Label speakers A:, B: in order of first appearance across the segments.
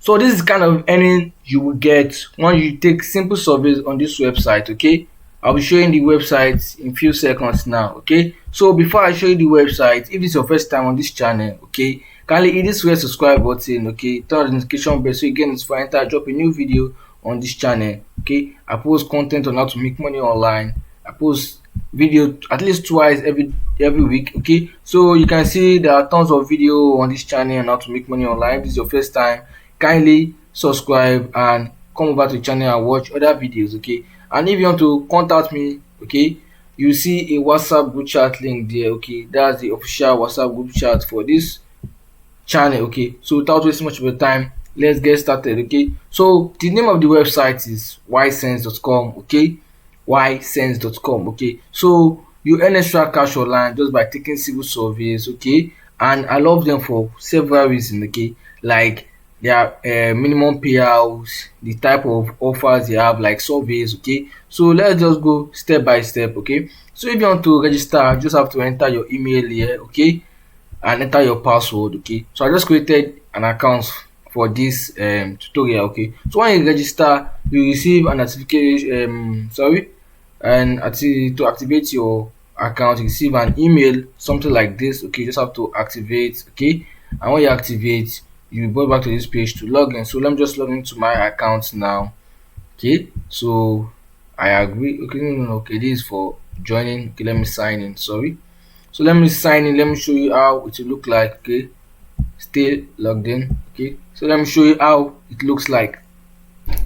A: So this is kind of earning you will get when you take simple surveys on this website. Okay, I'll be showing the website in few seconds now. Okay, so before I show you the website, if this is your first time on this channel, okay, kindly hit this red subscribe button. Okay, turn on the notification bell so you get notified anytime I drop a new video on this channel. Okay, I post content on how to make money online. I post video at least twice every week. Okay, so you can see there are tons of video on this channel on how to make money online. If this is your first time, kindly subscribe and come over to the channel and watch other videos. Okay, and if you want to contact me, okay, you see a WhatsApp group chat link there. Okay, that's the official WhatsApp group chat for this channel. Okay, so without wasting much of your time, let's get started. Okay, so the name of the website is ySense.com. Okay, ySense.com. Okay, so you earn extra cash online just by taking civil surveys. Okay, and I love them for several reasons. Okay, like their minimum payouts, the type of offers they have, like surveys. Okay, so let's just go step by step. Okay, so if you want to register, you just have to enter your email here. Okay, and enter your password. Okay, so I just created an account for this tutorial. Okay, so when you register, you receive a notification, to activate your account, you receive an email, something like this. Okay, you just have to activate. Okay, and when you activate, you go back to this page to log in. So let me just log into my account now. Okay, so I agree. Okay, no, okay, this is for joining. Okay, let me sign in. Sorry, so let me sign in. Let me show you how it will look like. Okay, stay logged in. Okay, so let me show you how it looks like.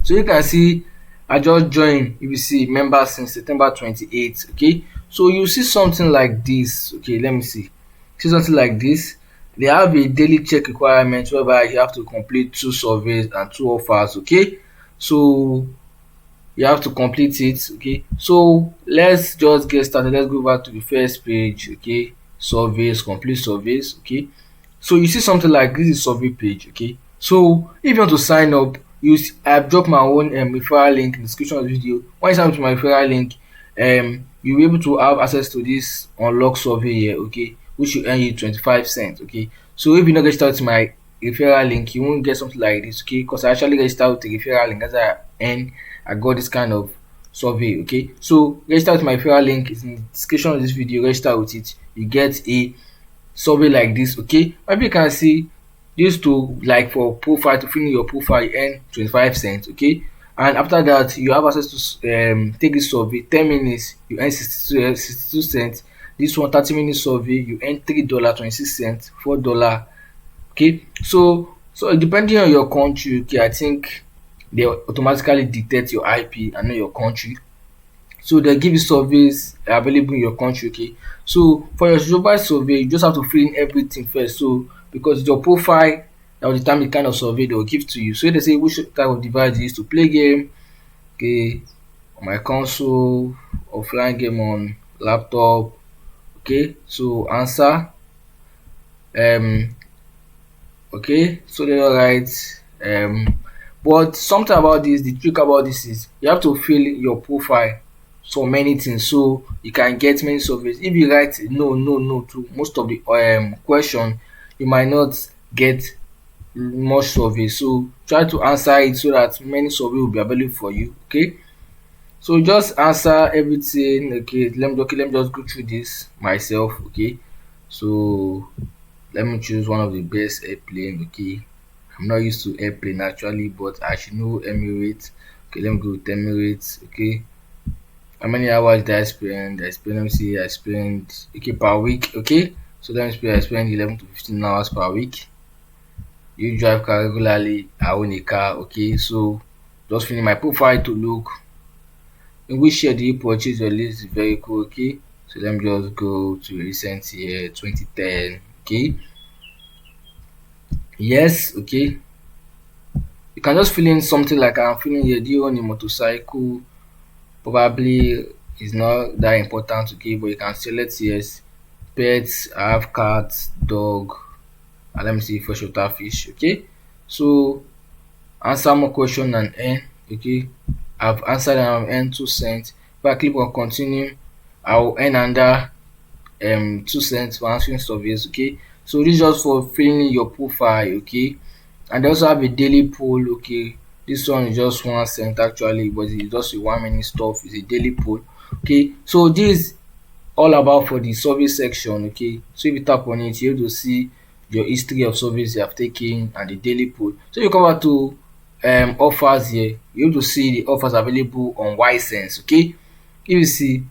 A: So you can see I just joined. You will see members since September 28th. Okay, so you see something like this. Okay, let me see something like this. They have a daily check requirement whereby you have to complete 2 surveys and 2 offers. Okay, so you have to complete it. Okay, so let's just get started. Let's go back to the first page. Okay, surveys, complete surveys. Okay, so you see something like this is survey page. Okay, so if you want to sign up, I've dropped my own referral link in the description of the video. When you sign up to my referral link, you'll be able to have access to this unlock survey here. Okay, which will earn you 25 cents. Okay, so if you not register to my referral link, you won't get something like this. Okay, because I actually registered with the referral link as I got this kind of survey. Okay, so register with my referral link is in the description of this video. Register with it, you get a survey like this. Okay, maybe you can see this to, like, for profile, to fill in your profile, you earn 25 cents. Okay, and after that you have access to take this survey 10 minutes, you earn 62 cents. This one 30-minute survey, you earn $3.26, $4. Okay, so depending on your country, okay, I think they automatically detect your IP and not your country. So they give you surveys available in your country. Okay, so for your supervised survey, you just have to fill in everything first. So because it's your profile that will determine the kind of survey they will give to you. So if they say which type of device you use to play game, okay, on my console, offline game on laptop. Okay, so answer. Okay, so they all right. But something about this, the trick about this is you have to fill your profile so many things so you can get many surveys. If you write no to most of the question, you might not get much surveys. So try to answer it so that many survey will be available for you. Okay, so just answer everything. Okay, let me just go through this myself. Okay, so let me choose one of the best airplane. Okay, I'm not used to airplane actually, but I should know Emirates. Okay, let me go with Emirates. Okay, how many hours did I spend? Let me see, I spend, okay, per week. Okay, so let me see, I spend 11 to 15 hours per week. You drive car regularly, I own a car. Okay, so just filling my profile to look in which year do you purchase your leased vehicle. Okay, so let me just go to recent year 2010. Okay, yes. Okay, you can just fill in something like I'm filling here. Do you own a motorcycle? Probably is not that important. Okay, but you can select yes. Pets, I have cats, dog, and let me see, freshwater fish. Okay, so answer more question and earn. Okay, I've answered and I've earned 2 cents. If I click on continue, I will earn under 2 cents for answering surveys. Okay, so this is just for filling in your profile. Okay, And they also have a daily poll. Okay, this one is just 1 cent actually, but it's just a 1 minute stuff. It's a daily poll. Okay, so this all about for the service section. Okay, so if you tap on it, you're able to see your history of service you have taken and the daily pool. So you come back to offers here, you're able to see the offers available on ySense. Okay, if you see,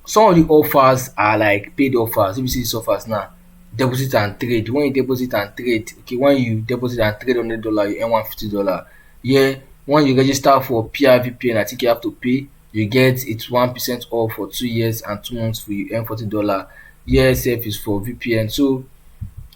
A: some of the offers are like paid offers. If you see these offers now, deposit and trade. When you deposit and trade, okay, when you deposit and trade $100, you earn $150. Yeah, when you register for PR VPN, I think you have to pay. You get it 1% off for 2 years and 2 months for you earn $40. Yeah, sef is for VPN. So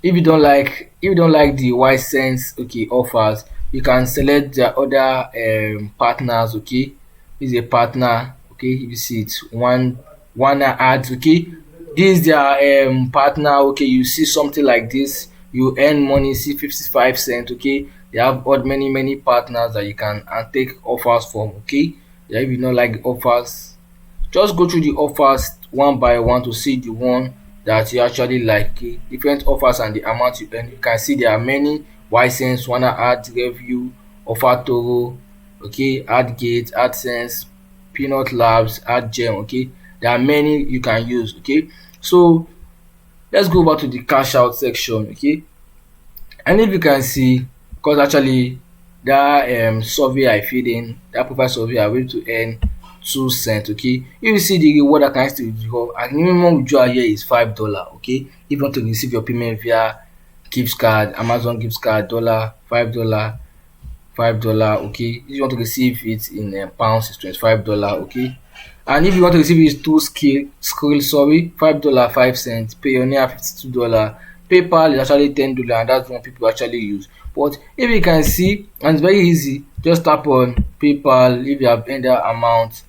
A: if you don't like the ySense offers, you can select their other partners. Okay, this is a partner. Okay, if you see it, one ads. Okay, this their partner. Okay, you see something like this, you earn money, see 55 cents. Okay, they have got many partners that you can take offers from. Okay, yeah, if you don't like the offers, just go through the offers one by one to see the one that you actually like. Okay, different offers and the amount you earn. You can see there are many: ySense, wanna add review, offer toro, okay, AdGate, AdSense, Peanut Labs, AdGem. Okay, there are many you can use. Okay, so let's go back to the cash out section. Okay, and if you can see, because actually that survey I filled in, that profile survey, I went to earn 2 cents. Okay, if you see the reward I can still withdraw, and minimum withdrawal here is $5. Okay, if you want to receive your payment via gift card, Amazon gift card, $5, $5. Okay, if you want to receive it in pounds, it's $25. Okay, and if you want to receive it through Skrill, sorry, $5, 5 cents. Payoneer, $52. PayPal is actually $10, and that's one people actually use. But if you can see, and it's very easy, just tap on PayPal if you have earned that amount,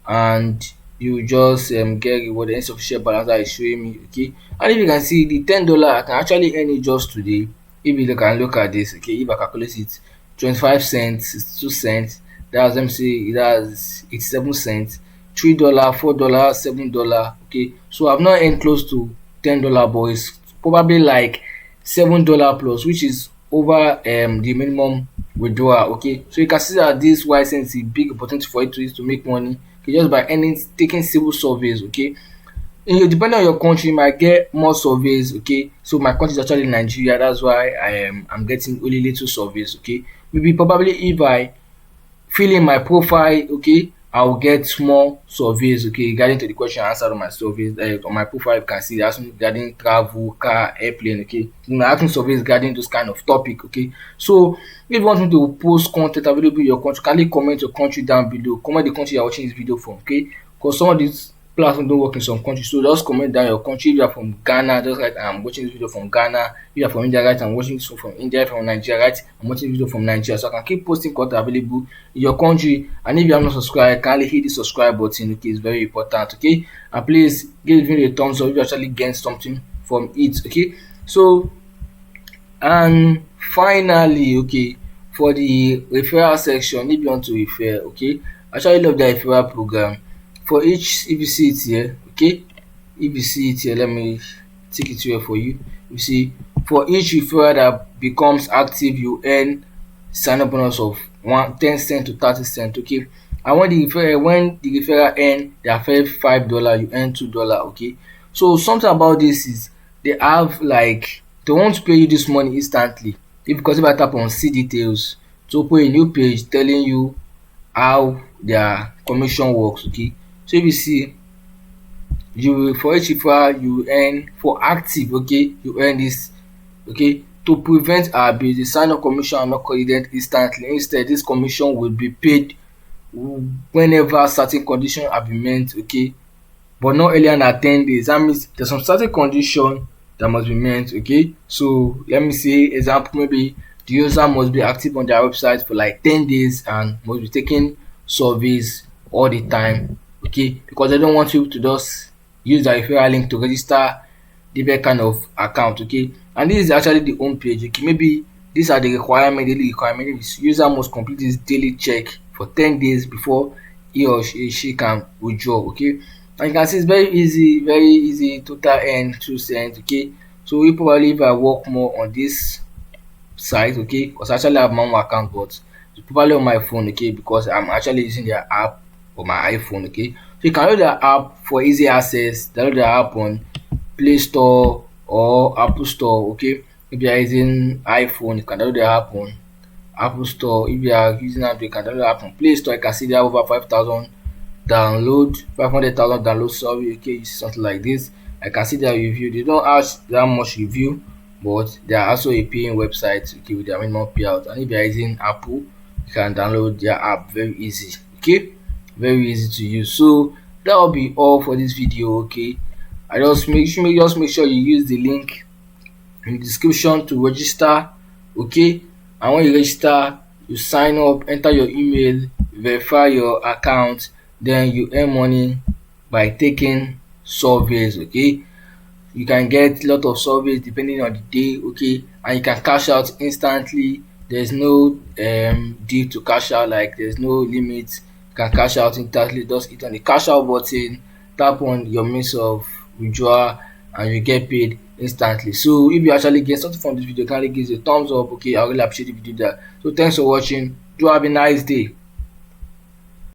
A: and you just get rewarded insufficient balance that is showing me. Okay, and if you can see the $10, I can actually earn it just today. If you can look at this, okay, if I calculate it, 25 cents, 2 cents, that's, let me say, that's 87 cents, $3, $4, $7. Okay, so I've not earned close to $10, but it's probably like $7 plus, which is over the minimum withdrawal. Okay, so you can see that this ySense is a big opportunity for you to use to make money, okay, just by earning, taking civil surveys. Okay, depending on your country, you might get more surveys. Okay, so my country is actually Nigeria, that's why I'm getting only little surveys. Okay, maybe probably if I fill in my profile, okay, I will get more surveys. Okay, regarding to the question I answered on my surveys. On my profile, you can see they ask me regarding travel, car, airplane. Okay, you might ask me surveys regarding those kind of topic. Okay, so if you want me to post content available in your country, kindly comment your country down below. Comment the country you are watching this video from. Okay, because some of these platforms don't work in some countries, so just comment down your country. If you are from Ghana, just write I'm watching this video from Ghana. If you are from India, write I'm watching this from India. From Nigeria, write I'm watching this video from Nigeria, so I can keep posting content available in your country. And if you have not subscribed, kindly hit the subscribe button. Okay, it's very important. Okay, and please give the video a thumbs up if you actually gain something from it. Okay, so, and finally, okay, for the referral section, if you want to refer, okay, I actually love the referral program. For each, if you see it here, okay, if you see it here, let me take it here for you. You see, for each referral that becomes active, you earn sign up bonus of 10 cents to 30 cents. Okay, and when the referral earn their first $5, you earn $2. Okay, so something about this is they have like, they want pay you this money instantly. Because if I tap on see details to open a new page telling you how their commission works. Okay, so if you see, you will, for each referral you earn for active, okay, you earn this. Okay, to prevent abuse, the sign up commission are not credited instantly. Instead, this commission will be paid whenever certain conditions have been met. Okay, but not earlier than 10 days. That means there's some certain condition that must be met. Okay, so let me say example, maybe the user must be active on their website for like 10 days and must be taking surveys all the time. Okay, because they don't want you to just use the referral link to register different kind of account. Okay, and this is actually the home page. Okay, maybe these are the daily requirement. User must complete this daily check for 10 days before he or she can withdraw. Okay, and you can see it's very easy. Total earn 2 cents. Okay, so we probably, if I work more on this site, okay, because I actually have my own account, but it's probably on my phone, okay, because I'm actually using their app for my iPhone, okay. So you can download their app for easy access. Download their app on Play Store or Apple Store, okay. If you are using iPhone, you can download the app on Apple Store. If you are using Android, you can download the app on Play Store. You can see there are over 5,000 download, 500,000 downloads, sorry, okay, something like this. I can see their review. They don't ask that much review, but they are also a paying website, okay, with their minimum payout. And if you are using Apple, you can download their app very easy, okay, very easy to use. So that will be all for this video, okay. I just make sure you use the link in the description to register, okay. And when you register, you sign up, enter your email, verify your account, then you earn money by taking surveys, okay. You can get a lot of surveys depending on the day, okay, and you can cash out instantly. There's no deal to cash out, like there's no limit. You can cash out instantly. Just hit on the cash out button, tap on your means of withdrawal, and you get paid instantly. So if you actually get something from this video, kindly give it a thumbs up, okay. I really appreciate the video there. So thanks for watching. Do have a nice day.